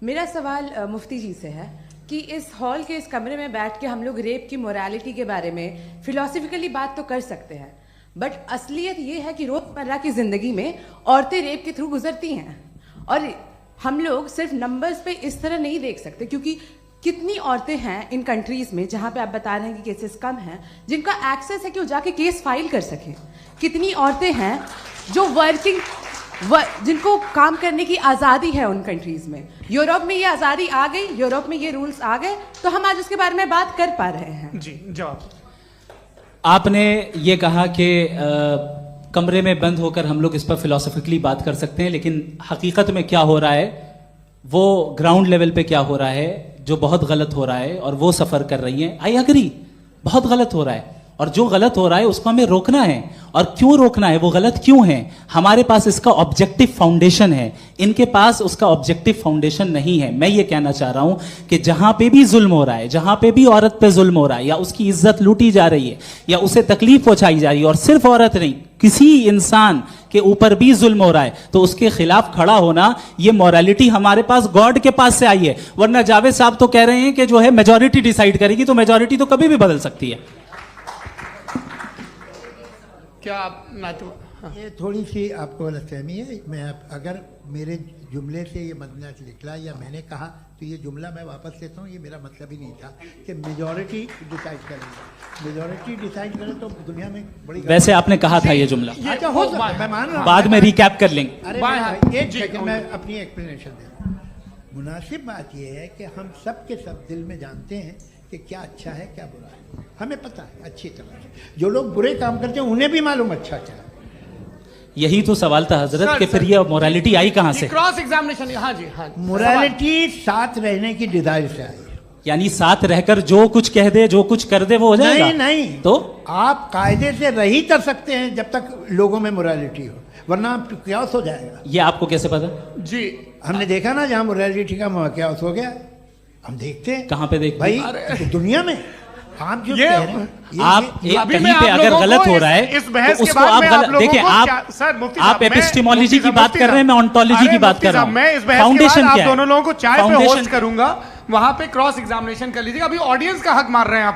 मेरा सवाल मुफ्ती जी से है कि इस हॉल के इस कमरे में बैठ के हम लोग रेप की मोरालिटी के बारे में फिलोसफिकली बात तो कर सकते हैं, बट असलियत ये है कि रोजमर्रा की जिंदगी में औरतें रेप के थ्रू गुजरती हैं और हम लोग सिर्फ नंबर्स पे इस तरह नहीं देख सकते, क्योंकि कितनी औरतें हैं इन कंट्रीज में जहां पे आप बता रहे हैं कि केसेस कम हैं जिनका एक्सेस है कि वो जाके केस फाइल कर सकें। कितनी औरतें हैं जो जिनको काम करने की आज़ादी है उन कंट्रीज में। यूरोप में ये आज़ादी आ गई, यूरोप में ये रूल्स आ गए, तो हम आज उसके बारे में बात कर पा रहे हैं। जी जवाब। आपने ये कहा कि कमरे में बंद होकर हम लोग इस पर फिलोसफिकली बात कर सकते हैं, लेकिन हकीकत में क्या हो रहा है, वो ग्राउंड लेवल पे क्या हो रहा है जो बहुत गलत हो रहा है, और वो सफ़र कर रही हैं। आई अग्री, बहुत गलत हो रहा है, और जो गलत हो रहा है उसको हमें रोकना है। और क्यों रोकना है, वो गलत क्यों है, हमारे पास इसका ऑब्जेक्टिव फाउंडेशन है, इनके पास उसका ऑब्जेक्टिव फाउंडेशन नहीं है। मैं ये कहना चाह रहा हूं कि जहां पे भी जुल्म हो रहा है, जहां पे भी औरत पे जुल्म हो रहा है, या उसकी इज्जत लूटी जा रही है, या उसे तकलीफ पहुंचाई जा रही है, और सिर्फ औरत नहीं, किसी इंसान के ऊपर भी जुल्म हो रहा है, तो उसके खिलाफ खड़ा होना, ये मोरालिटी हमारे पास गॉड के पास से आई है। वरना जावेद साहब तो कह रहे हैं कि जो है मेजोरिटी डिसाइड करेगी, तो मेजोरिटी तो कभी भी बदल सकती है। क्या आप हाँ। ये थोड़ी सी आपको गलतफहमी है। मैं अगर मेरे जुमले से ये मदना निकला या मैंने कहा तो ये जुमला मैं वापस लेता हूँ। ये मेरा मतलब ही नहीं था कि मेजॉरिटी डिसाइड करेगी। मेजॉरिटी डिसाइड करे तो दुनिया में बड़ी, वैसे आपने कहा था ये जुमला। अच्छा हो सकता है, मैं मान रहा हूँ, बाद में रिकैप कर लेंगे। अरे एक सेकंड, मैं अपनी एक्सप्लेनेशन दे रहा हूँ। मुनासिब बात यह है कि हम सब के सब दिल में जानते हैं कि क्या अच्छा है क्या बुरा है, हमें पता है अच्छी तरह से। जो लोग बुरे काम करते हैं उन्हें भी मालूम अच्छा क्या है। यही तो सवाल था हजरत, कि फिर ये मोरालिटी आई कहां से? Cross examination. हाँ जी, हाँ। मोरालिटी साथ रहने की डिजायर से आई, यानी साथ रहकर जो कुछ कह दे, जो कुछ कर दे, वो हो जाएगा। नहीं नहीं, तो आप कायदे से रह ही कर सकते हैं जब तक लोगों में मोरालिटी हो, वरना क्यास हो जाएगा। ये आपको कैसे पता? जी हमने देखा ना, जहां मोरालिटी का क्यास हो गया, हम देखते हैं। कहाँ पे देखते भाई? तो दुनिया में आप जो कह रहे हैं, आप कहीं पे अगर गलत हो रहा है इस बहस तो के उसको बाद आप देखिए, आप एपिस्टेमोलॉजी की बात कर रहे हैं, मैं ऑन्टोलॉजी की बात कर रहा हूं। मैं इस बहस के बाद आप दोनों लोगों को चाय पे होस्ट करूंगा, वहां पे क्रॉस एग्जामिनेशन कर लीजिएगा। अभी ऑडियंस का हक मार रहे हैं आप।